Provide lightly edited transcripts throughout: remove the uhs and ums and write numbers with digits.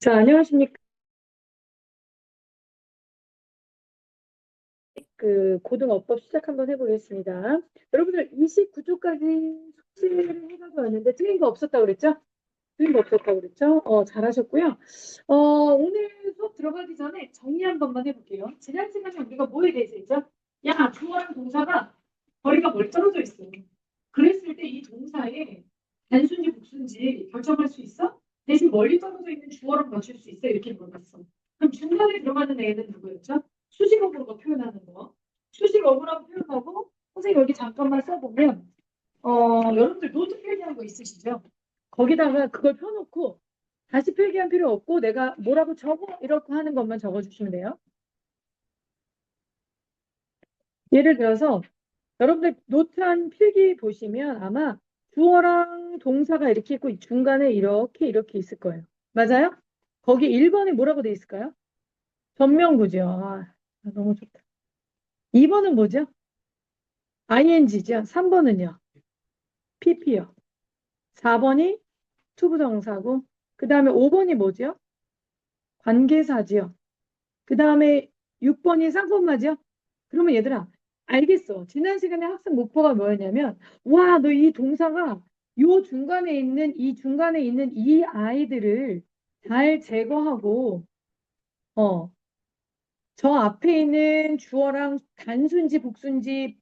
자, 안녕하십니까. 고등어법 시작 한번 해보겠습니다. 여러분들 29초까지 숙제를 해가지고 왔는데 틀린 거 없었다고 그랬죠? 틀린 거 없었다고 그랬죠? 잘하셨고요. 오늘 수업 들어가기 전에 정리 한 번만 해볼게요. 지난 시간에 우리가 뭐에 대해서 했죠? 야, 주어랑 동사가 거리가 멀리 떨어져 있어. 그랬을 때 이 동사의 단순지 복순지 결정할 수 있어? 대신 멀리 떨어져 있는 주어랑 맞출 수 있어? 이렇게 물어봤어. 그럼 중간에 들어가는 애는 누구였죠? 수식어구로 표현하는 거. 수식어구라고 표현하고 선생님 여기 잠깐만 써보면 여러분들 노트 필기한 거 있으시죠? 거기다가 그걸 펴놓고 다시 필기한 필요 없고 내가 뭐라고 적어 이렇게 하는 것만 적어주시면 돼요. 예를 들어서 여러분들 노트 한 필기 보시면 아마 주어랑 동사가 이렇게 있고 중간에 이렇게 있을 거예요. 맞아요? 거기 1번에 뭐라고 돼 있을까요? 전명구죠. 너무 좋다. 2번은 뭐죠? ing죠. 3번은요? pp요. 4번이 투부정사고 그 다음에 5번이 뭐죠? 관계사지요. 그 다음에 6번이 쌍꺼풀마죠? 그러면 얘들아 알겠어. 지난 시간에 학습 목표가 뭐였냐면 와, 너 이 동사가 요 중간에 있는 이 아이들을 잘 제거하고 저 앞에 있는 주어랑 단순지 복순지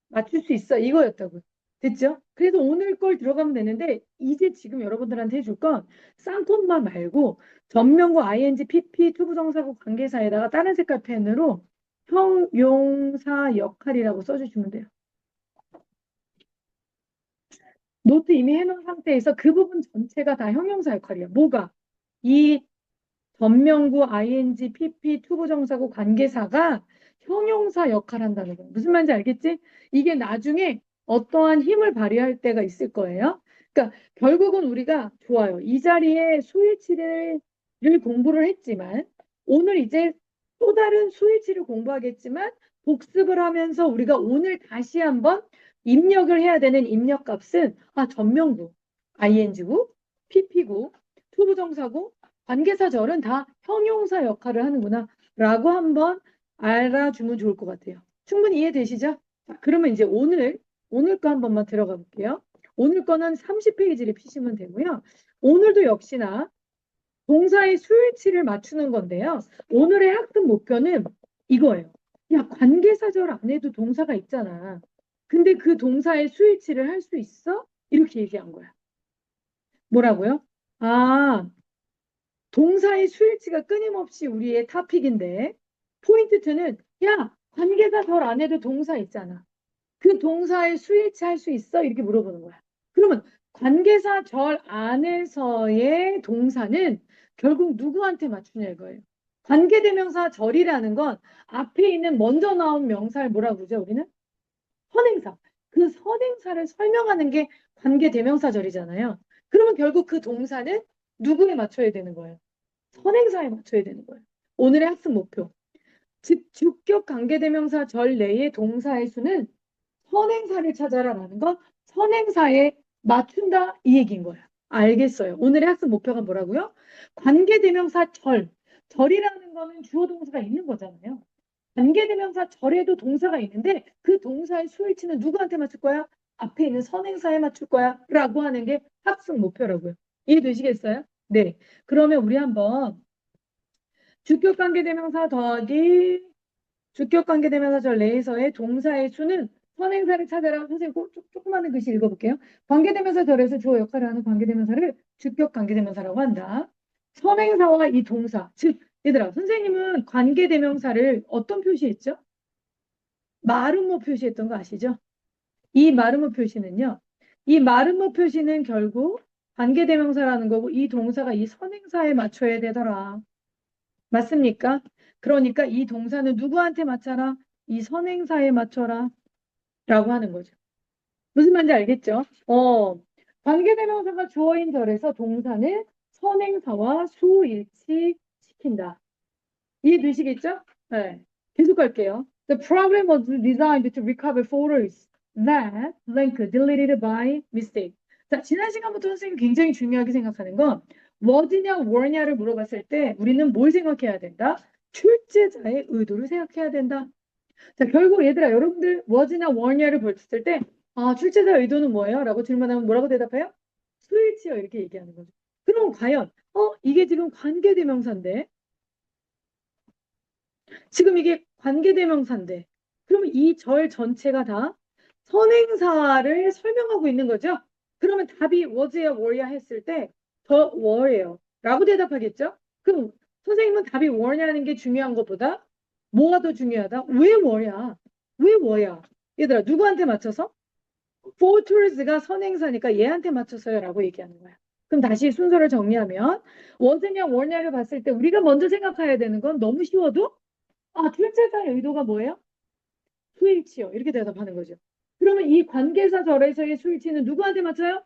맞출 수 있어 이거였다고요. 됐죠? 그래서 오늘 걸 들어가면 되는데 이제 지금 여러분들한테 해줄 건 쌍콤마 말고 전명구 ing, pp, 투부정사구 관계사에다가 다른 색깔 펜으로 형용사 역할이라고 써주시면 돼요. 노트 이미 해놓은 상태에서 그 부분 전체가 다 형용사 역할이에요. 뭐가? 이 전명구 ing, pp, 투부정사구 관계사가 형용사 역할 한다는 거예요. 무슨 말인지 알겠지? 이게 나중에 어떠한 힘을 발휘할 때가 있을 거예요. 그러니까 결국은 우리가 좋아요. 이 자리에 수일치를 공부를 했지만 오늘 이제 또 다른 수일치를 공부하겠지만 복습을 하면서 우리가 오늘 다시 한번 입력을 해야 되는 입력값은 전명구, ing구, pp구, 투부정사구, 관계사절은 다 형용사 역할을 하는구나 라고 한번 알아주면 좋을 것 같아요. 충분히 이해되시죠? 자, 그러면 이제 오늘 거 한 번만 들어가 볼게요. 오늘 거는 30페이지를 피시면 되고요. 오늘도 역시나 동사의 수일치를 맞추는 건데요. 오늘의 학습 목표는 이거예요. 야, 관계사절 안에도 동사가 있잖아. 근데 그 동사의 수일치를 할 수 있어? 이렇게 얘기한 거야. 뭐라고요? 동사의 수일치가 끊임없이 우리의 토픽인데 포인트 2는 야, 관계사절 안에도 동사 있잖아. 그 동사의 수일치 할 수 있어? 이렇게 물어보는 거야. 그러면 관계사절 안에서의 동사는 결국 누구한테 맞추냐 이거예요. 관계대명사 절이라는 건 앞에 있는 먼저 나온 명사를 뭐라고 그러죠 우리는? 선행사. 그 선행사를 설명하는 게 관계대명사절이잖아요. 그러면 결국 그 동사는 누구에 맞춰야 되는 거예요? 선행사에 맞춰야 되는 거예요. 오늘의 학습 목표. 즉, 주격 관계대명사 절 내의 동사의 수는 선행사를 찾아라라는 건 선행사에 맞춘다 이 얘기인 거예요. 알겠어요. 오늘의 학습 목표가 뭐라고요? 관계대명사 절. 절이라는 거는 주어 동사가 있는 거잖아요. 관계대명사 절에도 동사가 있는데 그 동사의 수일치는 누구한테 맞출 거야? 앞에 있는 선행사에 맞출 거야? 라고 하는 게 학습 목표라고요. 이해되시겠어요? 네. 그러면 우리 한번 주격관계대명사 더하기 주격관계대명사절 내에서의 동사의 수는 선행사를 찾아라. 선생님 조그마한 글씨 읽어볼게요. 관계대명사절에서 주어 역할을 하는 관계대명사를 주격관계대명사라고 한다. 선행사와 이 동사, 즉 얘들아 선생님은 관계대명사를 어떤 표시했죠? 마름모 표시했던 거 아시죠? 이 마름모 표시는요. 이 마름모 표시는 결국 관계대명사라는 거고 이 동사가 이 선행사에 맞춰야 되더라. 맞습니까? 그러니까 이 동사는 누구한테 맞춰라? 이 선행사에 맞춰라. 라고 하는 거죠. 무슨 말인지 알겠죠? 관계대명사가 주어인 절에서 동사는 선행사와 수일치시킨다. 이해되시겠죠? 네. 계속 갈게요. The program was designed to recover photos that link deleted by mistake. 자, 지난 시간부터 선생님이 굉장히 중요하게 생각하는 건 was냐 were냐를 물어봤을 때 우리는 뭘 생각해야 된다? 출제자의 의도를 생각해야 된다. 자, 결국 얘들아, 여러분들 was나 were냐를 봤을 때 출제자 의도는 뭐예요? 라고 질문하면 뭐라고 대답해요? 수일치요. 이렇게 얘기하는 거죠. 그럼 과연 이게 지금 관계대명사인데 지금 이게 관계대명사인데 그러면 이 절 전체가 다 선행사를 설명하고 있는 거죠? 그러면 답이 was야 were야 했을 때 더 were예요. 라고 대답하겠죠? 그럼 선생님은 답이 were냐는 게 중요한 것보다 뭐가 더 중요하다? 왜 were야? 왜 were야? 얘들아, 누구한테 맞춰서? for towards가 선행사니까 얘한테 맞춰서요 라고 얘기하는 거야. 그럼 다시 순서를 정리하면 was냐 were냐를 봤을 때 우리가 먼저 생각해야 되는 건 너무 쉬워도 출제자의 의도가 뭐예요? 수일치요. 이렇게 대답하는 거죠. 그러면 이 관계사절에서의 수일치는 누구한테 맞춰요?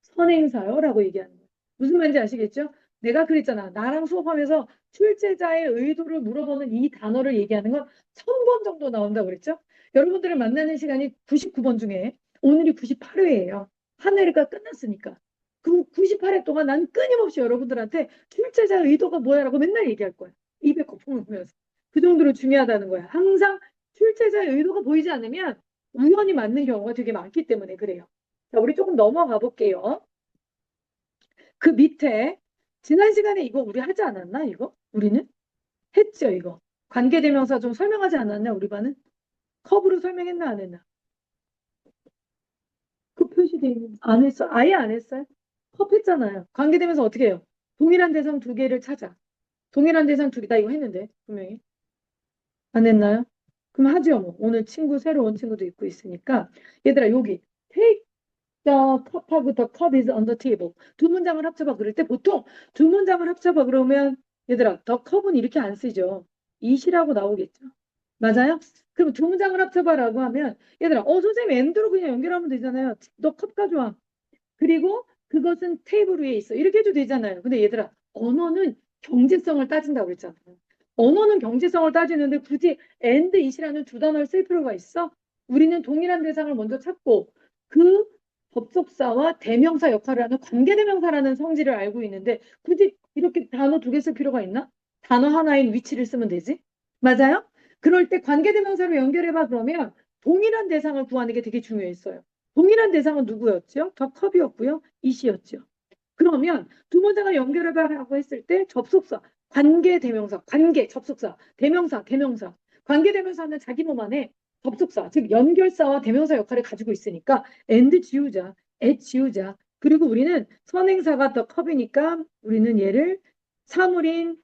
선행사요. 라고 얘기하는 거예요. 무슨 말인지 아시겠죠? 내가 그랬잖아. 나랑 수업하면서 출제자의 의도를 물어보는 이 단어를 얘기하는 건 1000번 정도 나온다고 그랬죠? 여러분들을 만나는 시간이 99번 중에 오늘이 98회예요. 한 해가 끝났으니까. 그 98회 동안 난 끊임없이 여러분들한테 출제자의 의도가 뭐야라고 맨날 얘기할 거야. 입에 거품을 보면서. 그 정도로 중요하다는 거야. 항상 출제자의 의도가 보이지 않으면 우연히 맞는 경우가 되게 많기 때문에 그래요. 자, 우리 조금 넘어가 볼게요. 그 밑에 지난 시간에 이거 우리 하지 않았나? 이거? 우리는? 했죠, 이거. 관계대명사 좀 설명하지 않았나, 우리 반은? 컵으로 설명했나, 안 했나? 그 표시돼 있는 안 했어. 아예 안 했어요? 컵 했잖아요. 관계대명사 어떻게 해요? 동일한 대상 두 개를 찾아. 동일한 대상 두 개. 나 이거 했는데, 분명히. 안 했나요? 그럼 하죠, 뭐. 오늘 친구, 새로 온 친구도 있고 있으니까. 얘들아, 여기. take the cup하고 the cup is on the table. 두 문장을 합쳐봐. 그럴 때 보통 두 문장을 합쳐봐. 그러면 얘들아, the cup은 이렇게 안 쓰죠. it이라고 나오겠죠. 맞아요? 그럼 두 문장을 합쳐봐라고 하면 얘들아, 선생님 엔드로 그냥 연결하면 되잖아요. 너 컵 가져와. 그리고 그것은 테이블 위에 있어. 이렇게 해도 되잖아요. 근데 얘들아, 언어는 경제성을 따진다고 그랬잖아요. 언어는 경제성을 따지는데 굳이 and it이라는 두 단어를 쓸 필요가 있어? 우리는 동일한 대상을 먼저 찾고 그 접속사와 대명사 역할을 하는 관계대명사라는 성질을 알고 있는데 굳이 이렇게 단어 두 개 쓸 필요가 있나? 단어 하나인 위치를 쓰면 되지. 맞아요? 그럴 때 관계대명사로 연결해봐 그러면 동일한 대상을 구하는 게 되게 중요했어요. 동일한 대상은 누구였죠? 더 컵이었고요. 이시였죠. 그러면 두 문장을 연결해봐라고 했을 때 접속사, 관계대명사, 관계, 접속사, 대명사, 대명사. 관계대명사는 자기 몸 안에 접속사, 즉 연결사와 대명사 역할을 가지고 있으니까 and 지우자, at 지우자. 그리고 우리는 선행사가 더 컵이니까 우리는 얘를 사물인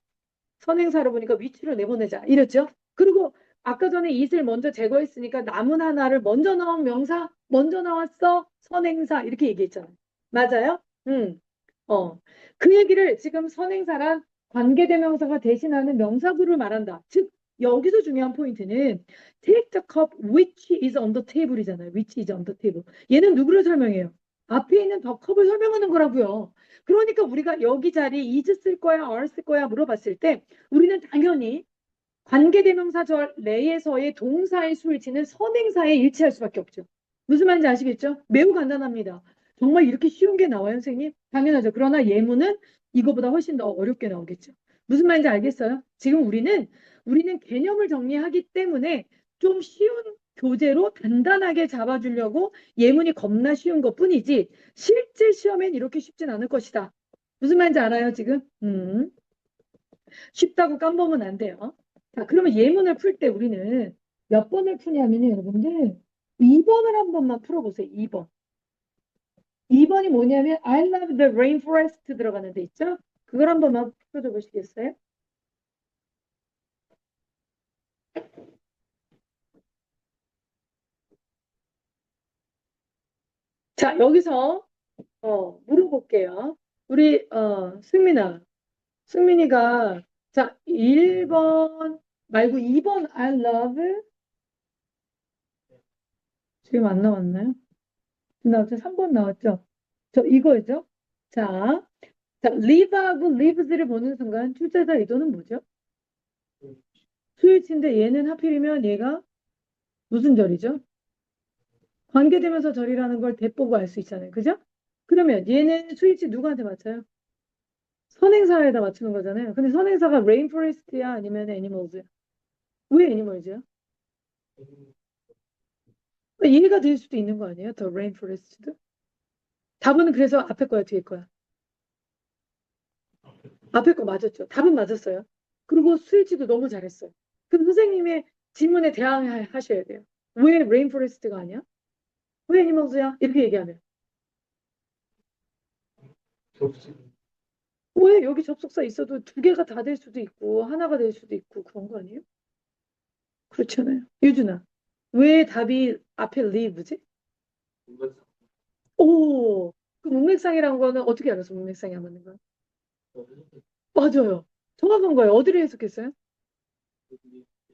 선행사로 보니까 위치로 내보내자. 이랬죠? 그리고 아까 전에 it을 먼저 제거했으니까 남은 하나를 먼저 나온 명사, 먼저 나왔어, 선행사 이렇게 얘기했잖아요. 맞아요? 어. 그 얘기를 지금 선행사란 관계대명사가 대신하는 명사구를 말한다. 즉 여기서 중요한 포인트는 take the cup which is on the table이잖아요. which is on the table. 얘는 누구를 설명해요? 앞에 있는 the cup을 설명하는 거라고요. 그러니까 우리가 여기 자리 is 쓸 거야, are 쓸 거야 물어봤을 때 우리는 당연히 관계대명사절 내에서의 동사의 수일치는 선행사에 일치할 수밖에 없죠. 무슨 말인지 아시겠죠? 매우 간단합니다. 정말 이렇게 쉬운 게 나와요, 선생님? 당연하죠. 그러나 예문은 이거보다 훨씬 더 어렵게 나오겠죠. 무슨 말인지 알겠어요? 지금 우리는 개념을 정리하기 때문에 좀 쉬운 교재로 간단하게 잡아주려고 예문이 겁나 쉬운 것뿐이지 실제 시험엔 이렇게 쉽진 않을 것이다. 무슨 말인지 알아요, 지금? 쉽다고 깜보면 안 돼요. 자, 그러면 예문을 풀 때 우리는 몇 번을 푸냐면요, 여러분들. 2번을 한 번만 풀어보세요, 2번. 2번이 뭐냐면 I love the rainforest 들어가는 데 있죠? 그걸 한 번만 풀어줘 보시겠어요? 자, 여기서 물어볼게요. 우리 승민이가 자, 1번 말고 2번 I love 지금 안 나왔나요? 나왔죠? 3번 나왔죠? 저 이거죠? 자, live하고 lives를 보는 순간 출제자 의도는 뭐죠? 수일치인데 얘는 하필이면 얘가 무슨 절이죠? 관계되면서 절이라는 걸 대보고 알 수 있잖아요. 그죠? 그러면 얘는 수일치 누구한테 맞춰요? 선행사에다 맞추는 거잖아요. 근데 선행사가 rainforest야 아니면 animals야? 왜 animals야? 이해가 될 수도 있는 거 아니에요? The rainforest? 답은 그래서 앞에 거야, 뒤에 거야? 앞에 거 맞았죠. 답은 맞았어요. 그리고 스위치도 너무 잘했어요. 그럼 선생님의 질문에 대항하셔야 돼요. 왜 레인포레스트가 아니야? 왜 애니멀즈야? 이렇게 얘기하면. 왜 여기 접속사 있어도 두 개가 다 될 수도 있고 하나가 될 수도 있고 그런 거 아니에요? 그렇잖아요. 유준아, 왜 답이 앞에 live지? 오, 그 문맥상이란 거는 어떻게 알았어? 문맥상이 안 맞는 거야? 맞아요. 정확한 거예요. 어디를 해석했어요?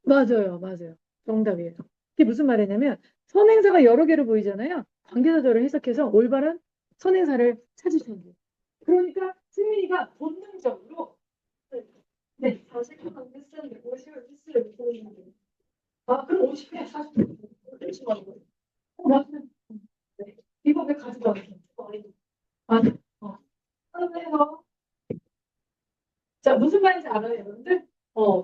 맞아요, 맞아요. 정답이에요. 이게 무슨 말이냐면 선행사가 여러 개로 보이잖아요. 관계사절을 해석해서 올바른 선행사를 찾으시면 돼요. 그러니까 승민이가 본능적으로 네, 40분 했었는데 50을 했어요. 아, 그럼 50에 40분 열심히 하는 거예요. 맞아요. 네. 이거 왜 가져가세요? 아니, 그래서 자, 무슨 말인지 알아요, 여러분들?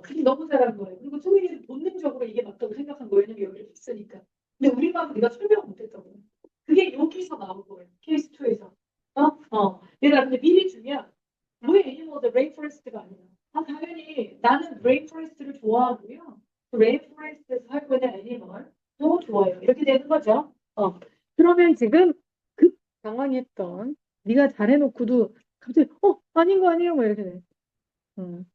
그게 너무 잘한 거예요. 그리고 소민이는 본능적으로 이게 맞다고 생각한 거예요. 왜냐면 여기를 있으니까. 근데 우리만 우리가 설명을 못했던 거예요. 그게 여기서 나온 거예요. 케이스 2에서. 얘들아, 근데 미리 주면 왜 애니멀드 레인포레스트가 아니야? 아, 당연히 나는 레인포레스트를 좋아하고요. 레인포레스트에서 할 거는 애니멀 너무 좋아요. 이렇게 되는 거죠. 그러면 지금 급 당황했던 네가 잘해놓고도 갑자기 아닌 거 아니에요? 뭐 이렇게 돼. 음.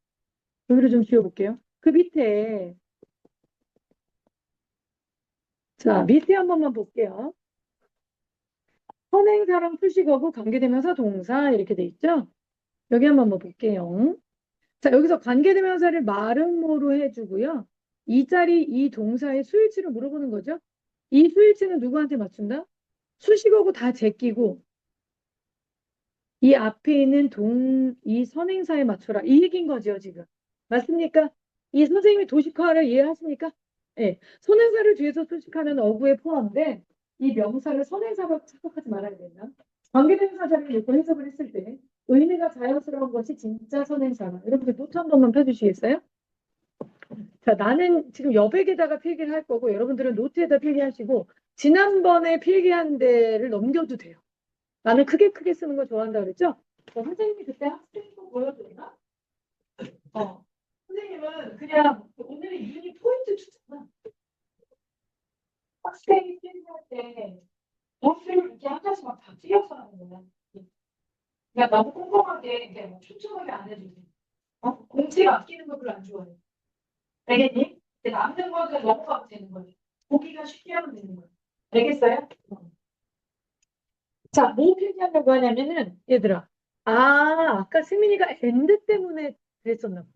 여기를 좀 지워볼게요. 그 밑에, 자, 밑에 한 번만 볼게요. 선행사랑 수식어고 관계대명사 동사 이렇게 돼 있죠? 여기 한 번만 볼게요. 자, 여기서 관계대명사를 말음모로 해주고요. 이 자리 이 동사의 수일치를 물어보는 거죠. 이 수일치는 누구한테 맞춘다? 수식어고 다 제끼고 이 앞에 있는 이 선행사에 맞춰라. 이 얘기인 거죠, 지금. 맞습니까? 이 선생님이 도식화를 이해하십니까? 예. 선행사를 뒤에서 수식하는 어구에 포함된 이 명사를 선행사로 착각하지 말아야 된다. 관계대명사 자리를 놓고 해석을 했을 때 의미가 자연스러운 것이 진짜 선행사다. 여러분들 노트 한 번만 펴주시겠어요? 자, 나는 지금 여백에다가 필기를 할 거고 여러분들은 노트에다 필기하시고 지난번에 필기한 데를 넘겨도 돼요. 나는 크게 크게 쓰는 거 좋아한다 그랬죠? 선생님이 그때 학생 거 보여줬나? 선생님은 그냥 오늘의 유닛 포인트 주잖아. 학생이 필기할 때 노트를 이렇게 한 장씩 막 다 찢어서 하는 거야. 그러니까 너무 꼼꼼하게 이렇게 뭐 촘촘하게 안 해주지. 공책 아끼는 거 별로 안 좋아해. 알겠니? 근데 남는 거는 넘어가면 되는 거지. 보기가 쉽게 하면 되는 거야. 알겠어요? 자, 뭐 필기하려고 하냐면은 얘들아. 아까 승민이가 엔드 때문에 그랬었나 봐.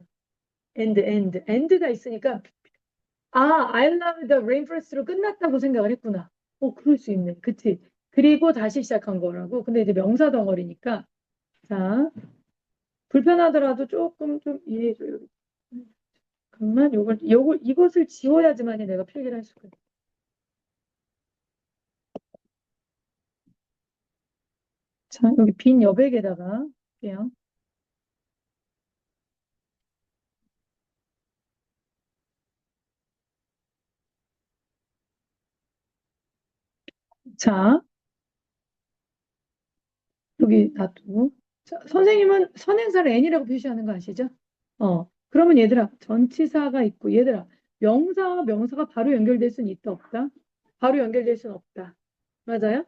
엔드가 있으니까 I love the rainforest로 끝났다고 생각을 했구나. 그럴 수 있네. 그치? 그리고 다시 시작한 거라고. 근데 이제 명사 덩어리니까. 자, 불편하더라도 조금 좀 이해해줘요. 잠깐만, 이것을 지워야지만이 내가 필기를 할 수가 있어. 자, 여기 빈 여백에다가 할게요. 자, 여기 놔두고. 자, 선생님은 선행사를 N이라고 표시하는 거 아시죠? 그러면 얘들아, 전치사가 있고, 얘들아, 명사와 명사가 바로 연결될 수는 있다, 없다? 바로 연결될 수는 없다. 맞아요?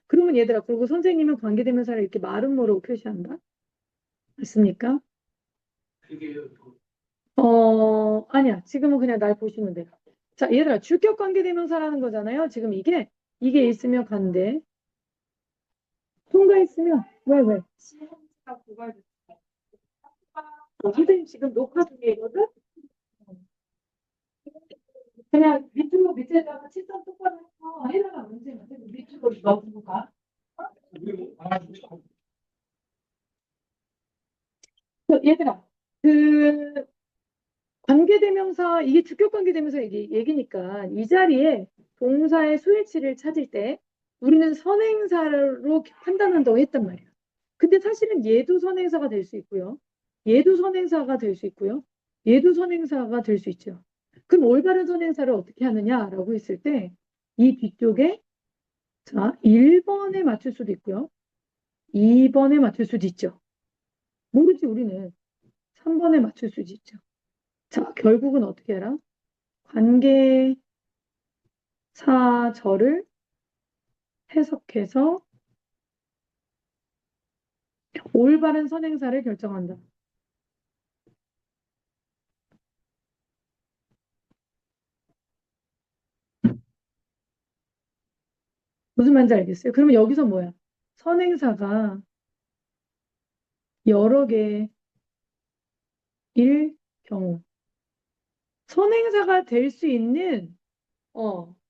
그러면 얘들아, 그리고 선생님은 관계대명사를 이렇게 말음모로 표시한다? 맞습니까? 아니야. 지금은 그냥 날 보시면 돼요. 자, 얘들아, 주격 관계대명사라는 거잖아요. 지금 이게 있으면 관대. 통과 있으면, 왜? 선생님 지금 녹화 중이거든? 그냥 밑에다가 칠성 똑바로 해서 해달라 문제 밑으로 넣고 가. 얘들아, 그 관계대명사 이게 주격 관계대명사 얘기니까 이 자리에 동사의 수일치를 찾을 때 우리는 선행사로 판단한다고 했단 말이야. 근데 사실은 얘도 선행사가 될 수 있고요. 얘도 선행사가 될 수 있고요. 얘도 선행사가 될 수 있죠. 그럼 올바른 선행사를 어떻게 하느냐라고 했을 때 이 뒤쪽에 자, 1번에 맞출 수도 있고요. 2번에 맞출 수도 있죠. 모르지 우리는. 3번에 맞출 수도 있죠. 자, 결국은 어떻게 해라? 관계사절을 해석해서 올바른 선행사를 결정한다. 무슨 말인지 알겠어요? 그러면 여기서 뭐야? 선행사가 여러 개일 경우. 선행사가 될 수 있는,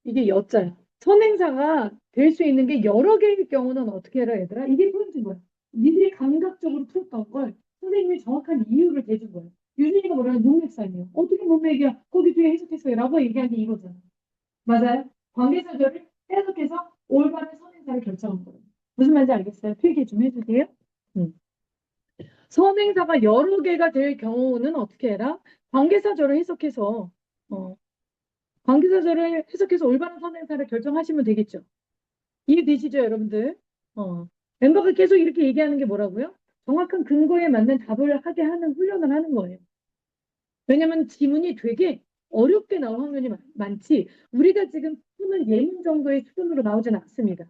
이게 여자야. 선행사가 될 수 있는 게 여러 개일 경우는 어떻게 해라, 얘들아? 이게 포인트인 거야. 니들이 감각적으로 풀었던 걸 선생님이 정확한 이유를 대준 거야. 유진이가 뭐라는 문맥상이에요. 어떻게 문맥이야? 거기 뒤에 해석했어요. 라고 얘기한 게 이거잖아. 맞아요. 관계사절을 해석해서 올바른 선행사를 결정한 거예요. 무슨 말인지 알겠어요? 필기 좀 해주세요. 음. 선행사가 여러 개가 될 경우는 어떻게 해라? 관계사절을 해석해서 어, 관계사절을 해석해서 올바른 선행사를 결정하시면 되겠죠. 이해되시죠, 여러분들? 어. 멤버가 계속 이렇게 얘기하는 게 뭐라고요? 정확한 근거에 맞는 답을 하게 하는 훈련을 하는 거예요. 왜냐면 지문이 되게 어렵게 나올 확률이 많지. 우리가 지금 푸는 예문 정도의 수준으로 나오지는 않습니다.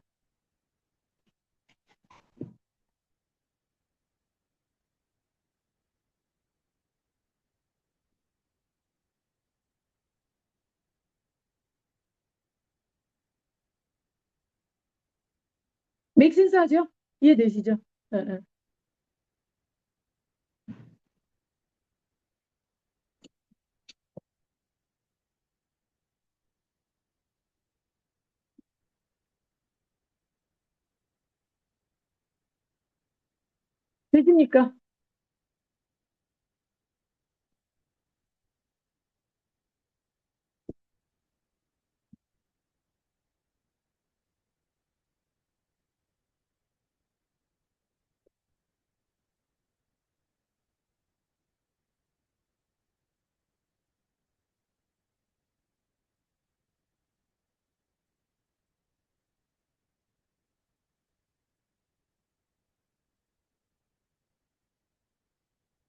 맥센스 하죠? 이해되시죠? 예, 예. 되십니까?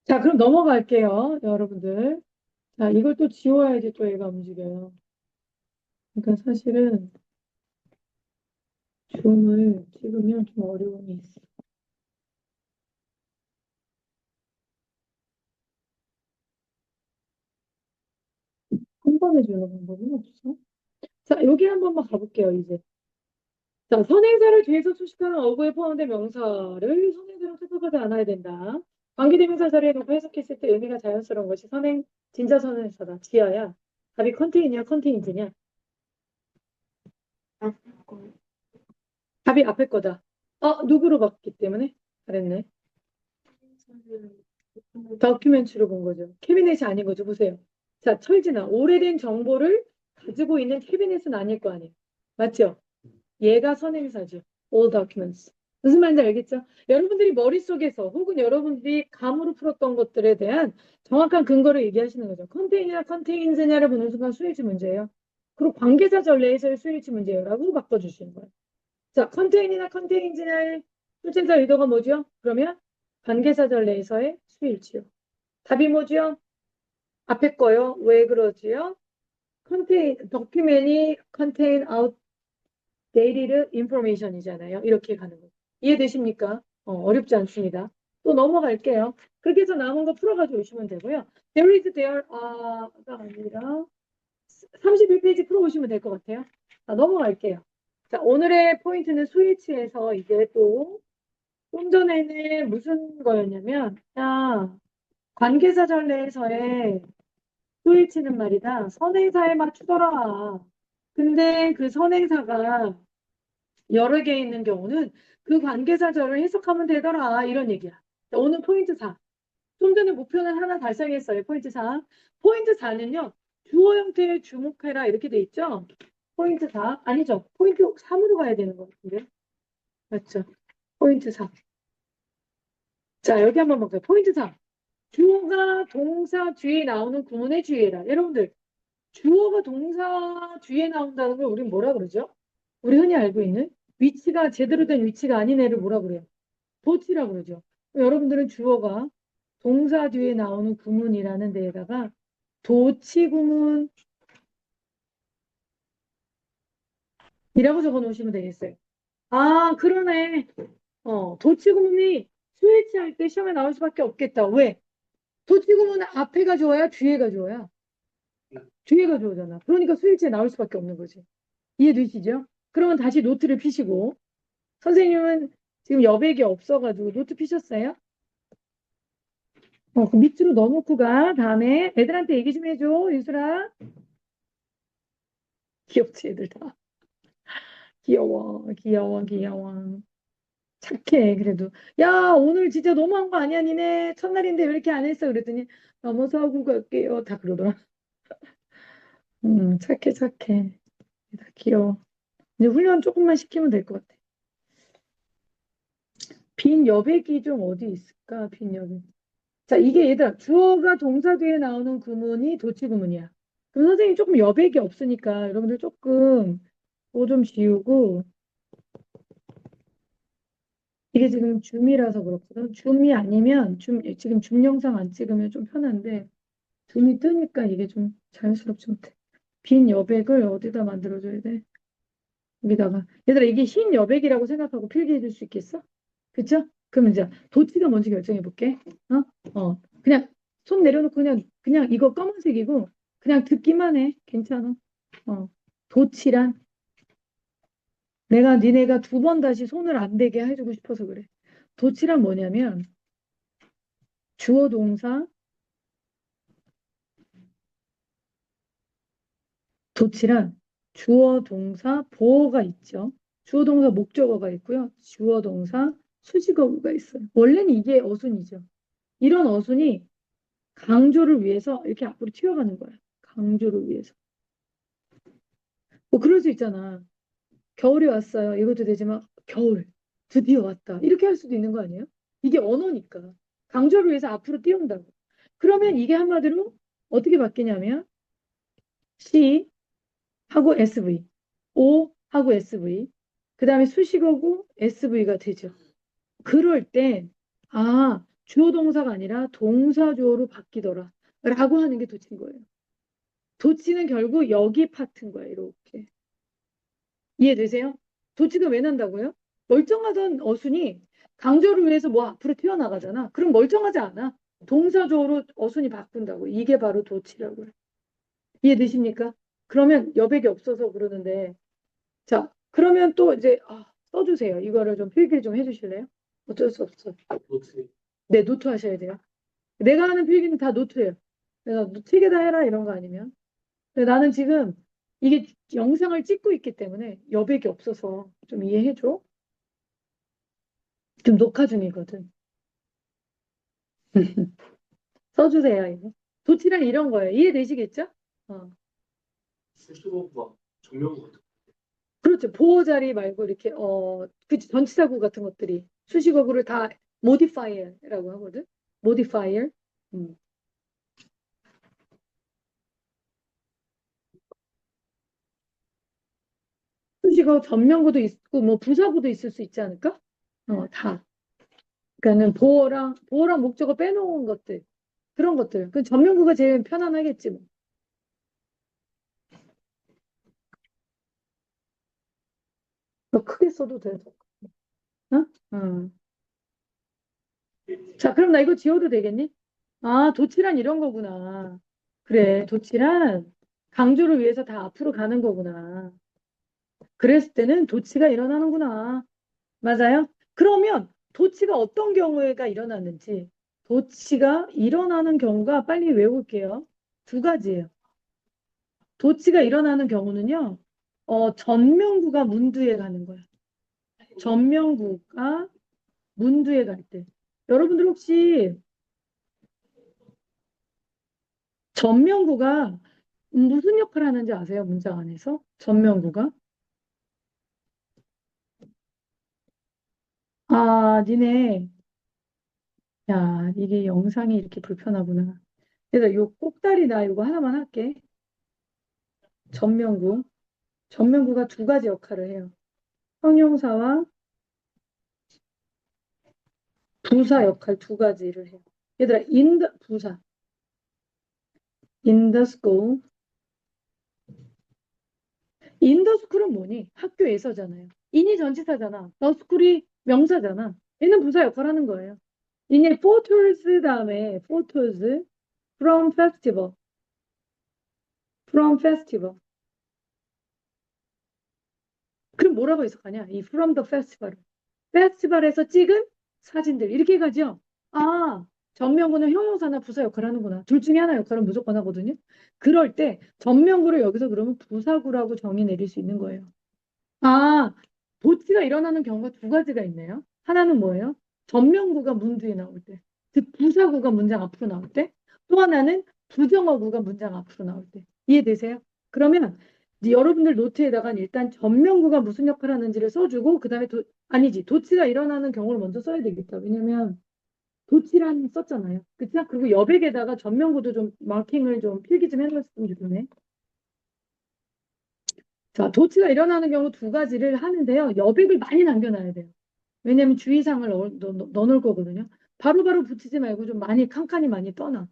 자, 그럼 넘어갈게요, 여러분들. 자, 이걸 또 지워야지 또 얘가 움직여요. 그러니까 사실은 줌을 찍으면 좀 어려움이 있어. 한 번에 주는 방법은 없어? 자, 여기 한 번만 가볼게요, 이제. 자, 선행사를 뒤에서 수식하는 어구에 포함된 명사를 선행사로 생각하지 않아야 된다. 관계대명사 자리에 놓고 해석했을 때 의미가 자연스러운 것이 진짜 선행사다. 지어야. 답이 컨테이너냐, 컨테인즈냐? 아, 답이 앞에 거다. 누구로 봤기 때문에? 잘했네. 다큐멘터리로 본 거죠. 캐비넷이 아닌 거죠. 보세요. 자, 철진아. 오래된 정보를 가지고 있는 캐비넷은 아닐 거 아니에요. 맞죠? 얘가 선행사죠. All documents. 무슨 말인지 알겠죠? 여러분들이 머릿속에서 혹은 여러분들이 감으로 풀었던 것들에 대한 정확한 근거를 얘기하시는 거죠. 컨테이너냐 컨테인즈냐를 보는 순간 수일치 문제예요. 그리고 관계사 전례에서의 수일치 문제예요. 라고 바꿔주시는 거예요. 자, 컨테인이나 컨테인즈냐의 출제자 의도가 뭐죠? 그러면 관계사 전례에서의 수일치요. 답이 뭐죠? 앞에 거요. 왜 그러지요? document이 contain outdated information이잖아요. 이렇게 가는 거예요. 이해되십니까? 어렵지 않습니다. 또 넘어갈게요. 그렇게 해서 남은 거 풀어가지고 오시면 되고요. There is there가 아니라 31페이지 풀어오시면 될 것 같아요. 자, 넘어갈게요. 자, 오늘의 포인트는 스위치에서 이제 또 좀 전에는 무슨 거였냐면, 관계사 전례에서의 스위치는 말이다. 선행사에 맞추더라. 근데 그 선행사가 여러 개 있는 경우는 그 관계사절을 해석하면 되더라. 이런 얘기야. 자, 오늘 포인트 4. 좀 전에 목표는 하나 달성했어요. 포인트 4. 포인트 4는요. 주어 형태의 주목해라 이렇게 돼 있죠. 포인트 4. 아니죠. 포인트 3으로 가야 되는 것 같은데. 맞죠. 포인트 4. 자, 여기 한번 볼게요. 포인트 3. 주어가 동사 뒤에 나오는 구문의 주의해라. 여러분들, 주어가 동사 뒤에 나온다는 걸 우린 뭐라 그러죠? 우리 흔히 알고 있는 위치가 제대로 된 위치가 아닌 애를 뭐라 그래요? 도치라 그러죠. 여러분들은 주어가 동사 뒤에 나오는 구문이라는 데에다가 도치 구문이라고 적어 놓으시면 되겠어요. 아, 그러네. 도치 구문이 수일치 할 때 시험에 나올 수밖에 없겠다. 왜? 도치 구문은 앞에가 좋아야 뒤에가 좋아야? 뒤에가 좋아잖아. 그러니까 수일치에 나올 수밖에 없는 거지. 이해되시죠? 그러면 다시 노트를 피시고 선생님은 지금 여백이 없어가지고 노트 피셨어요? 그 밑으로 넣어놓고 가. 다음에 애들한테 얘기 좀 해줘, 유수라. 귀엽지, 애들 다. 귀여워, 귀여워, 귀여워. 착해, 그래도. 야, 오늘 진짜 너무한 거 아니야, 니네? 첫날인데 왜 이렇게 안 했어? 그랬더니, 넘어서 하고 갈게요. 다 그러더라. 착해, 착해. 다 귀여워. 이제 훈련 조금만 시키면 될 것 같아. 빈 여백이 좀 어디 있을까? 빈 여백. 자, 이게 얘들아, 주어가 동사 뒤에 나오는 구문이 도치 구문이야. 그럼 선생님 조금 여백이 없으니까 여러분들 조금 뭐 좀 지우고, 이게 지금 줌이라서 그렇거든. 줌이 아니면 지금 줌 영상 안 찍으면 좀 편한데 줌이 뜨니까 이게 좀 자연스럽지 못해. 빈 여백을 어디다 만들어줘야 돼? 여기다가. 얘들아, 이게 흰 여백이라고 생각하고 필기해 줄 수 있겠어? 그쵸? 그럼 이제 도치가 뭔지 결정해 볼게. 그냥 손 내려놓고 그냥 이거 검은색이고 그냥 듣기만 해. 괜찮아. 어, 도치란 내가 니네가 두 번 다시 손을 안 대게 해주고 싶어서 그래. 도치란 뭐냐면 주어 동사 도치란 주어 동사 보어가 있죠. 주어 동사 목적어가 있고요. 주어 동사 수식어가 있어요. 원래는 이게 어순이죠. 이런 어순이 강조를 위해서 이렇게 앞으로 튀어가는 거야. 강조를 위해서. 뭐 그럴 수 있잖아. 겨울이 왔어요. 이것도 되지만 겨울 드디어 왔다. 이렇게 할 수도 있는 거 아니에요? 이게 언어니까. 강조를 위해서 앞으로 띄운다고. 그러면 이게 한마디로 어떻게 바뀌냐면 C 하고 SV, O 하고 SV, 그 다음에 수식어고 SV가 되죠. 그럴 땐 주어 동사가 아니라 동사 주어로 바뀌더라. 라고 하는 게 도치인 거예요. 도치는 결국 여기 파트인 거예요. 이렇게. 이해되세요? 도치가 왜 난다고요? 멀쩡하던 어순이 강조를 위해서 뭐 앞으로 튀어나가잖아. 그럼 멀쩡하지 않아. 동사조로 어순이 바꾼다고. 이게 바로 도치라고요. 이해되십니까? 그러면 여백이 없어서 그러는데 자, 그러면 또 이제 써주세요. 이거를 좀 필기를 좀 해주실래요? 어쩔 수 없어. 노트. 네, 노트 하셔야 돼요. 내가 하는 필기는 다 노트예요. 내가 책에다 해라 이런 거 아니면. 근데 나는 지금 이게 영상을 찍고 있기 때문에 여백이 없어서 좀 이해해줘. 지금 녹화 중이거든. 써주세요, 이거. 도치란 이런 거예요. 이해되시겠죠? 어. 수식어가 정명구 같은 그렇죠. 보호 자리 말고 이렇게 그 전치사구 같은 것들이 수식어구를 다 modifier라고 하거든. modifier. 음. 수식어 전명구도 있고 뭐 부사구도 있을 수 있지 않을까? 다. 그러니까는 보호랑 목적어 빼놓은 것들 그런 것들. 그 전명구가 제일 편안하겠지 뭐. 더 크게 써도 돼. 어? 어. 자, 그럼 나 이거 지워도 되겠니? 도치란 이런 거구나. 그래, 도치란 강조를 위해서 다 앞으로 가는 거구나. 그랬을 때는 도치가 일어나는구나. 맞아요? 그러면 도치가 어떤 경우에가 일어나는지 도치가 일어나는 경우가 빨리 외울게요. 두 가지예요. 도치가 일어나는 경우는요. 전명구가 문두에 가는 거야. 전명구가 문두에 갈 때. 여러분들 혹시 전명구가 무슨 역할을 하는지 아세요? 문장 안에서? 전명구가? 니네 야, 이게 영상이 이렇게 불편하구나. 그래서 요 꼭다리 나 이거 하나만 할게. 전면구. 전면구가 두 가지 역할을 해요. 형용사와 부사 역할 두 가지를 해요. 얘들아, 부사. In the school. In the school은 뭐니? 학교에서잖아요. in이 전치사잖아. the school이 명사잖아. 얘는 부사 역할 하는 거예요. 이게 photos 다음에 photos from festival. from festival. 그럼 뭐라고 해석하냐? 이 from the festival. 페스티벌에서 찍은 사진들 이렇게 가죠. 아, 전면구는 형용사나 부사 역할을 하는구나. 둘 중에 하나 역할은 무조건 하거든요. 그럴 때 전면구를 여기서 그러면 부사구라고 정의 내릴 수 있는 거예요. 아, 도치가 일어나는 경우가 두 가지가 있네요. 하나는 뭐예요? 전면구가 문 뒤에 나올 때, 즉 부사구가 문장 앞으로 나올 때, 또 하나는 부정어구가 문장 앞으로 나올 때. 이해되세요? 그러면 이제 여러분들 노트에다가 일단 전면구가 무슨 역할을 하는지를 써주고 그다음에 아니지 도치가 일어나는 경우를 먼저 써야 되겠다. 왜냐면 도치란 썼잖아요. 그쵸? 그리고 여백에다가 전면구도 좀 마킹을 좀 필기 좀 해놨으면 좋겠네. 자, 도치가 일어나는 경우 두 가지를 하는데요. 여백을 많이 남겨놔야 돼요. 왜냐면 주의사항을 넣어놓을 거거든요. 바로바로 붙이지 말고 좀 많이 칸칸이 많이 떠놔.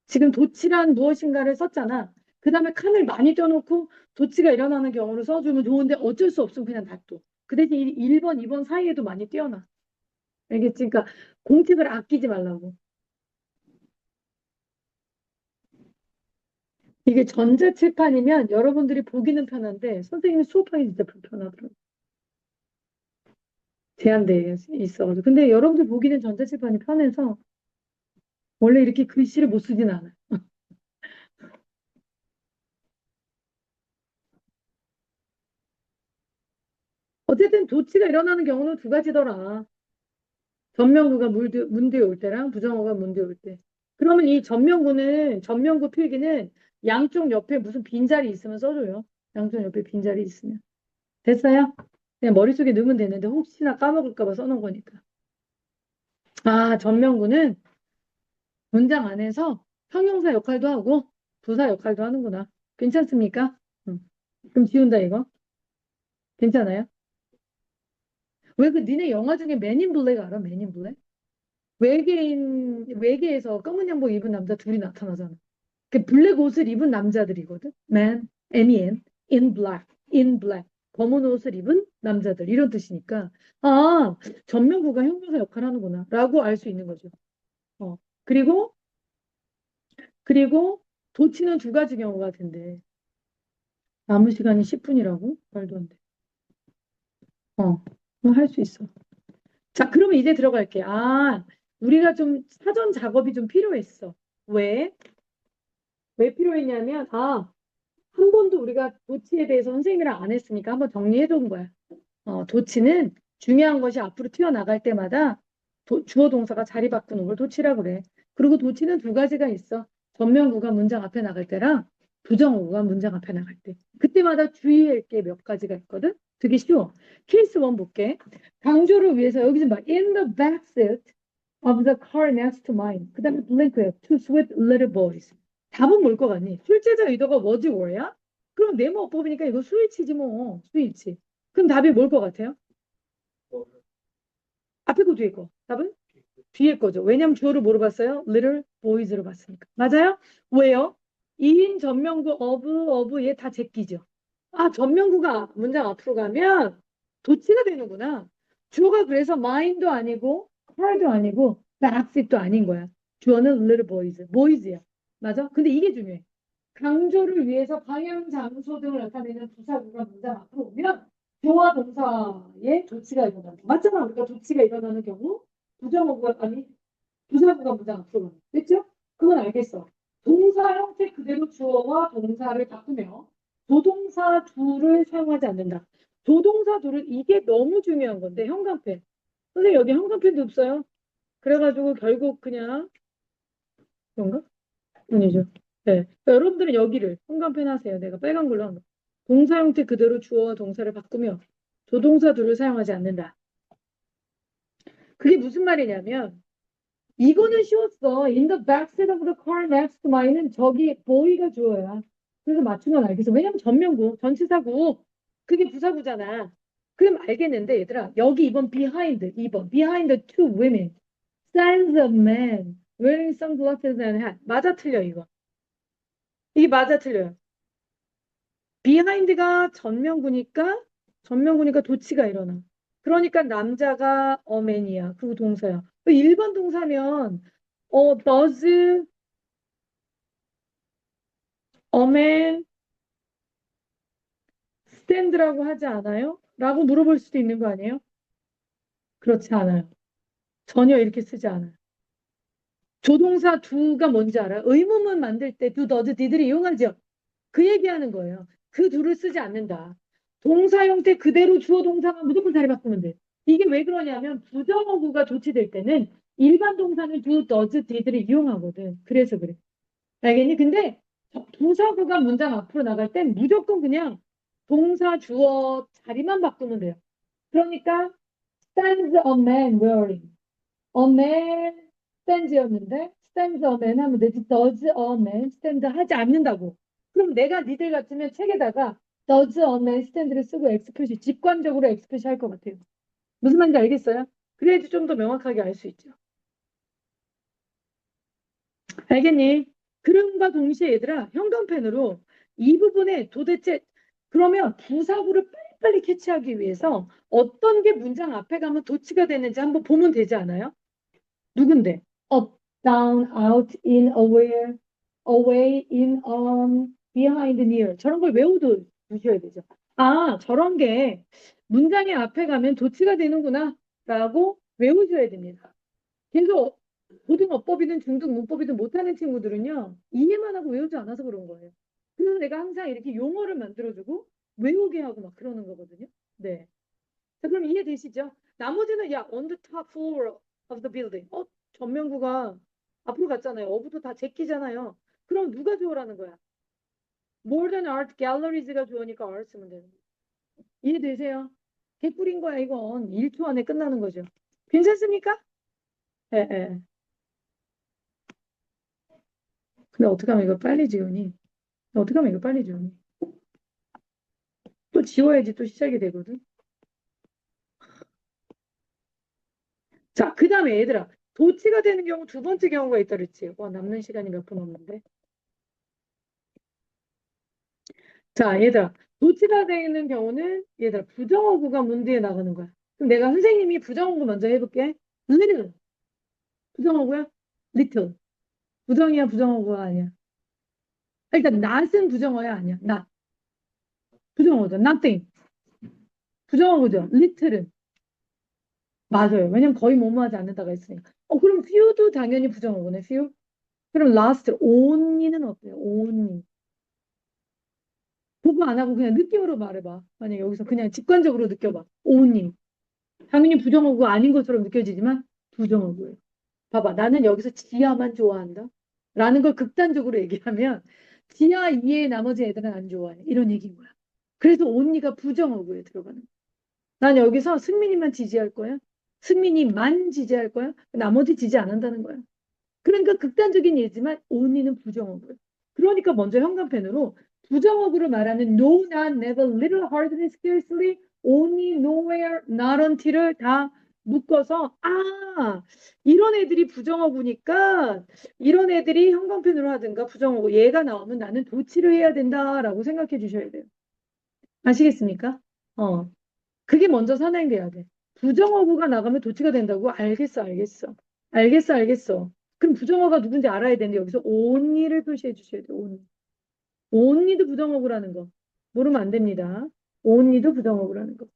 지금 도치란 무엇인가를 썼잖아. 그 다음에 칸을 많이 떼놓고 도치가 일어나는 경우를 써주면 좋은데 어쩔 수 없으면 그냥 놔둬. 그 대신 1번, 2번 사이에도 많이 띄어놔. 알겠지? 그러니까 공책을 아끼지 말라고. 이게 전자칠판이면 여러분들이 보기는 편한데 선생님이 수업하기 진짜 불편하더라고. 제한돼 있어가지고. 근데 여러분들 보기는 전자칠판이 편해서 원래 이렇게 글씨를 못 쓰진 않아요. 어쨌든 도치가 일어나는 경우는 두 가지더라. 전면구가 문 뒤에 올 때랑 부정어가 문 뒤에 올 때. 그러면 이 전면구 필기는 양쪽 옆에 무슨 빈자리 있으면 써줘요. 양쪽 옆에 빈자리 있으면. 됐어요? 그냥 머릿속에 넣으면 되는데 혹시나 까먹을까 봐 써놓은 거니까. 아, 전면구는 문장 안에서 형용사 역할도 하고 부사 역할도 하는구나. 괜찮습니까? 응. 그럼 지운다 이거. 괜찮아요? 왜 그 니네 영화 중에 맨인 블랙 알아? 맨인 블랙? 외계에서 검은 양복 입은 남자 둘이 나타나잖아. 그 블랙 옷을 입은 남자들이거든. Man, M-E-N, in black, in black. 검은 옷을 입은 남자들 이런 뜻이니까 아 전면구가 형용사 역할을 하는구나 라고 알 수 있는 거죠. 어. 그리고 그리고 도치는 두 가지 경우가 된대. 남은 시간이 10분이라고? 말도 안 돼. 할 수 있어. 자, 그러면 이제 들어갈게. 아, 우리가 좀 사전 작업이 좀 필요했어. 왜? 왜 필요했냐면, 한 번도 우리가 도치에 대해서 선생님이랑 안 했으니까 한번 정리해 둔 거야. 도치는 중요한 것이 앞으로 튀어나갈 때마다 주어 동사가 자리 바꾸는 걸 도치라고 그래. 그리고 도치는 두 가지가 있어. 전면구가 문장 앞에 나갈 때랑 부정어구가 문장 앞에 나갈 때. 그때마다 주의할 게 몇 가지가 있거든. 되게 쉬워. 케이스 원 볼게. 강조를 위해서 여기 좀 봐. In the back seat of the car next to mine. 그 다음에 블랭크예요. Two sweet little boys. 답은 뭘 것 같니? 출제자 의도가 was were야? 그럼 네모 뽑으니까 이거 스위치지 뭐. 스위치. 그럼 답이 뭘 것 같아요? 앞에 거 뒤에 거. 답은? 뒤에 거죠. 왜냐면 주어를 뭐로 봤어요? little boys로 봤으니까. 맞아요? 왜요? 2인 전면구 of 얘 다 제끼죠. 아, 전면구가 문장 앞으로 가면 도치가 되는구나. 주어가 그래서 mine도 아니고 car도 아니고 backseat도 아닌 거야. 주어는 little boys야. 맞아? 근데 이게 중요해. 강조를 위해서 방향, 장소 등을 나타내는 부사구가 문장 앞으로 오면 조와 동사의 조치가 일어난다. 맞잖아. 우리가 조치가 일어나는 경우 부정어구가 아니 부사구가 문장 앞으로 간다. 됐죠? 그건 알겠어. 동사 형태 그대로 주어와 동사를 바꾸며 조동사 둘을 사용하지 않는다. 조동사 둘을 이게 너무 중요한 건데 현관펜. 선생님 여기 현관펜도 없어요. 그래가지고 결국 그냥 그런가? 아니죠. 네. 그러니까 여러분들은 여기를 현관펜 하세요. 내가 빨간 걸로 한 거. 동사 형태 그대로 주어와 동사를 바꾸며 조동사 둘을 사용하지 않는다. 그게 무슨 말이냐면 이거는 쉬웠어. In the backseat of the car next to mine은 저기 boy가 주어야. 그래서 맞추면 알겠어. 왜냐면 전면구, 전치사구. 그게 부사구잖아. 그럼 알겠는데 얘들아. 여기 2번 behind two women. stands a man wearing sunglasses and hat. 맞아 틀려 이거. 이게 맞아 틀려요. behind가 전면구니까 도치가 일어나. 그러니까 남자가 a man이야. 그거 동사야. 일반 동사면 does a man stand라고 하지 않아요? 라고 물어볼 수도 있는 거 아니에요? 그렇지 않아요. 전혀 이렇게 쓰지 않아요. 조동사 do가 뭔지 알아요? 의문문 만들 때 do, does, did를 이용하죠. 그 얘기하는 거예요. 그 do를 쓰지 않는다. 동사 형태 그대로 주어 동사만 무조건 자리 바꾸면 돼. 이게 왜 그러냐면 부정어구가 조치될 때는 일반 동사는 do, does, did를 이용하거든. 그래서 그래. 알겠니? 근데 부사구가 문장 앞으로 나갈 땐 무조건 그냥 동사, 주어 자리만 바꾸면 돼요. 그러니까 stands a man wearing. a man stands였는데 stands a man 하면 되지. does a man stand 하지 않는다고. 그럼 내가 니들 같으면 책에다가 does a man stand를 쓰고 X 표시, 직관적으로 X 표시 할 것 같아요. 무슨 말인지 알겠어요? 그래야지 좀 더 명확하게 알 수 있죠. 알겠니? 그럼과 동시에 얘들아, 형광펜으로 이 부분에 도대체 그러면 부사구를 빨리빨리 캐치하기 위해서 어떤 게 문장 앞에 가면 도치가 되는지 한번 보면 되지 않아요? 누군데? up, down, out, in, aware, away, in, on, behind, near. 저런 걸 외워도 두셔야 되죠. 아, 저런 게 문장의 앞에 가면 도치가 되는구나 라고 외우셔야 됩니다. 그래서 고등어법이든 중등 문법이든 못하는 친구들은요, 이해만 하고 외우지 않아서 그런 거예요. 그래서 내가 항상 이렇게 용어를 만들어주고 외우게 하고 막 그러는 거거든요. 네. 자, 그럼 이해되시죠? 나머지는 야, on the top floor of the building. 전면구가 앞으로 갔잖아요. 어부도 다 제끼잖아요. 그럼 누가 주어라는 거야? Modern Art Galleries가 주어니까 R 쓰면 되는 거예요. 이해되세요? 개꿀인 거야, 이건. 1초 안에 끝나는 거죠. 괜찮습니까? 예, 예. 근데 어떻게 하면 이거 빨리 지우니? 어떻게 하면 이거 빨리 지우니? 또 지워야지 또 시작이 되거든. 자, 그 다음에 얘들아. 도치가 되는 경우 두 번째 경우가 있다 그랬지. 와, 남는 시간이 몇 분 없는데. 자, 얘들아. 도치가 되는 경우는 얘들아 부정어구가 문 뒤에 나가는 거야. 그럼 내가 선생님이 부정어구 먼저 해볼게. little. 부정어구야? little. 부정이야, 부정어구가 아니야. 일단 not은 부정어야 아니야. not. 부정어구죠. nothing. 부정어구죠. little은. 맞아요. 왜냐면 거의 뭐뭐하지 않는다가 있으니까. 그럼 few도 당연히 부정어구네. few. 그럼 last, only는 어때요? only. 보고 안 하고 그냥 느낌으로 말해봐. 만약 여기서 그냥 직관적으로 느껴봐. only. 당연히 부정어구 아닌 것처럼 느껴지지만 부정어구예요. 봐봐. 나는 여기서 지하만 좋아한다. 라는 걸 극단적으로 얘기하면 지하 이외의 나머지 애들은 안 좋아해. 이런 얘기인 거야. 그래서 only가 부정어구에 들어가는 거야. 난 여기서 승민이만 지지할 거야. 승민이만 지지할 거야. 나머지 지지 안 한다는 거야. 그러니까 극단적인 예지만 only는 부정어구예요. 그러니까 먼저 현관펜으로 부정어구를 말하는 no, not, never, little, hardly, scarcely, only, nowhere, not until을 다 묶어서 이런 애들이 부정어구니까 이런 애들이 현관펜으로 하든가 부정어구 얘가 나오면 나는 도치를 해야 된다라고 생각해 주셔야 돼요. 아시겠습니까? 그게 먼저 선행돼야 돼. 부정어구가 나가면 도치가 된다고? 알겠어, 알겠어. 알겠어, 알겠어. 그럼 부정어가 누군지 알아야 되는데 여기서 only를 표시해 주셔야 돼요. only. only도 부정어구라는 거. 모르면 안 됩니다. only도 부정어구라는 거.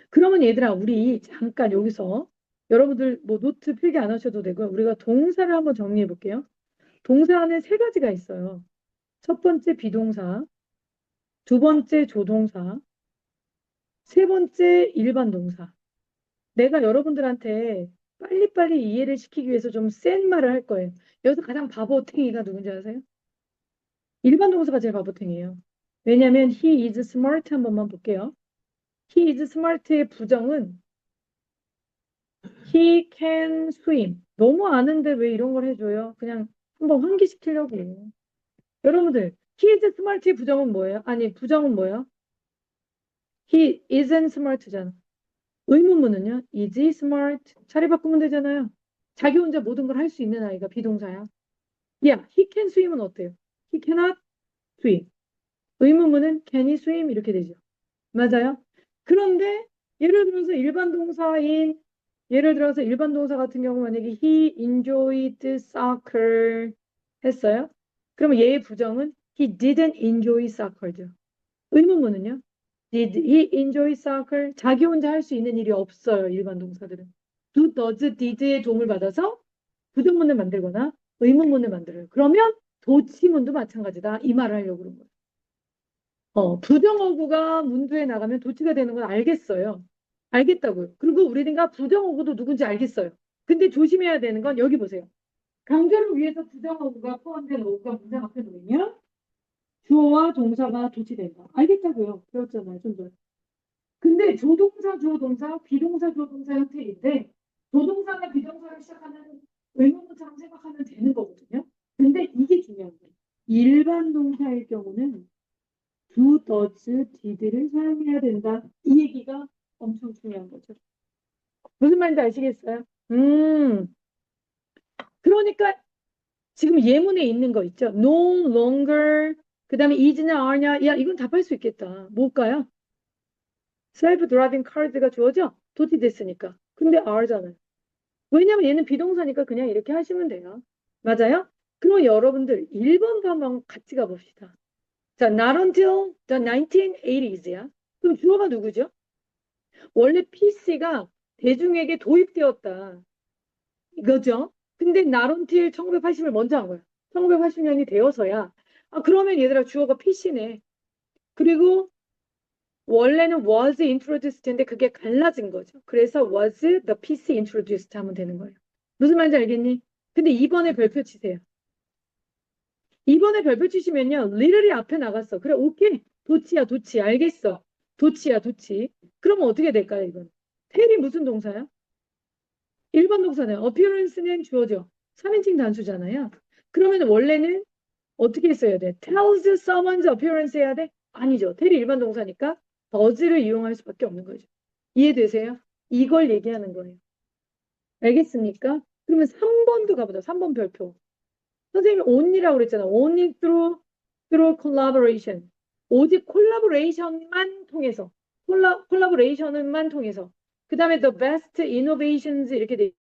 그러면 얘들아, 우리 잠깐 여기서 여러분들 뭐 노트 필기 안 하셔도 되고요. 우리가 동사를 한번 정리해 볼게요. 동사는 세 가지가 있어요. 첫 번째 비동사, 두 번째 조동사, 세 번째 일반 동사. 내가 여러분들한테 빨리빨리 이해를 시키기 위해서 좀 센 말을 할 거예요. 여기서 가장 바보탱이가 누군지 아세요? 일반 동사가 제일 바보탱이에요. 왜냐하면 he is smart 한 번만 볼게요. he is smart의 부정은 He can swim. 너무 아는데 왜 이런 걸 해줘요? 그냥 한번 환기시키려고. 여러분들, he is smart의 부정은 뭐예요? 아니, 부정은 뭐예요? He isn't smart잖아. 의문문은요? Is he smart? 자리 바꾸면 되잖아요. 자기 혼자 모든 걸 할 수 있는 아이가 비동사야. Yeah, he can swim은 어때요? He cannot swim. 의문문은 can he swim? 이렇게 되죠. 맞아요? 그런데 예를 들어서 일반 동사 같은 경우 만약에 he enjoyed soccer 했어요. 그러면 얘의 부정은 he didn't enjoy soccer죠. 의문문은요? Did he enjoy soccer? 자기 혼자 할 수 있는 일이 없어요. 일반 동사들은. do, does, did의 도움을 받아서 부정문을 만들거나 의문문을 만들어요. 그러면 도치문도 마찬가지다. 이 말을 하려고 그런 거예요. 부정어구가 문두에 나가면 도치가 되는 건 알겠어요. 알겠다고요. 그리고 우리가 부정어구도 누군지 알겠어요. 근데 조심해야 되는 건 여기 보세요. 강조를 위해서 부정어구가 포함된 어구가 문장 앞에 놓이면 주어와 동사가 도치된다. 알겠다고요. 배웠잖아요. 좀 전에. 근데 조동사, 주어동사, 비동사, 주어동사 형태인데 조동사나 비동사를 시작하는 의문문처럼 생각하면 되는 거거든요. 근데 이게 중요한 거예요. 일반 동사일 경우는 do, does, did를 사용해야 된다. 이 얘기가 엄청 중요한 거죠. 무슨 말인지 아시겠어요? 그러니까 지금 예문에 있는 거 있죠? No longer, 그 다음에 is냐, are냐. 야, 이건 답할 수 있겠다. 뭘까요? self-driving car가 주어져? 도티됐으니까. 근데 are잖아요. 왜냐면 얘는 비동사니까 그냥 이렇게 하시면 돼요. 맞아요? 그럼 여러분들 1번도 한번 같이 가봅시다. 자, not until the 1980s야. 그럼 주어가 누구죠? 원래 PC가 대중에게 도입되었다. 이거죠? 근데 not until 1980을 먼저 한 거야. 1980년이 되어서야. 아, 그러면 얘들아 주어가 PC네. 그리고 원래는 was introduced인데 그게 갈라진 거죠. 그래서 was the PC introduced 하면 되는 거예요. 무슨 말인지 알겠니? 근데 2번에 별표 치세요. 2번에 별표 치시면요. little이 앞에 나갔어. 그래, 오케이. 도치야, 도치. 알겠어. 도치야, 도치. 그러면 어떻게 될까요, 이건? 텔이 무슨 동사야? 1번 동사는 appearance는 주어죠. 3인칭 단수잖아요. 그러면 원래는 어떻게 써야 돼? tells someone's appearance 해야 돼? 아니죠. 텔이 일반 동사니까 does를 이용할 수밖에 없는 거죠. 이해되세요? 이걸 얘기하는 거예요. 알겠습니까? 그러면 3번도 가보자. 3번 별표. 선생님이 only라고 그랬잖아. only through collaboration. 오직 콜라보레이션만 통해서. 콜라보레이션만 통해서. 그 다음에 the best innovations 이렇게 돼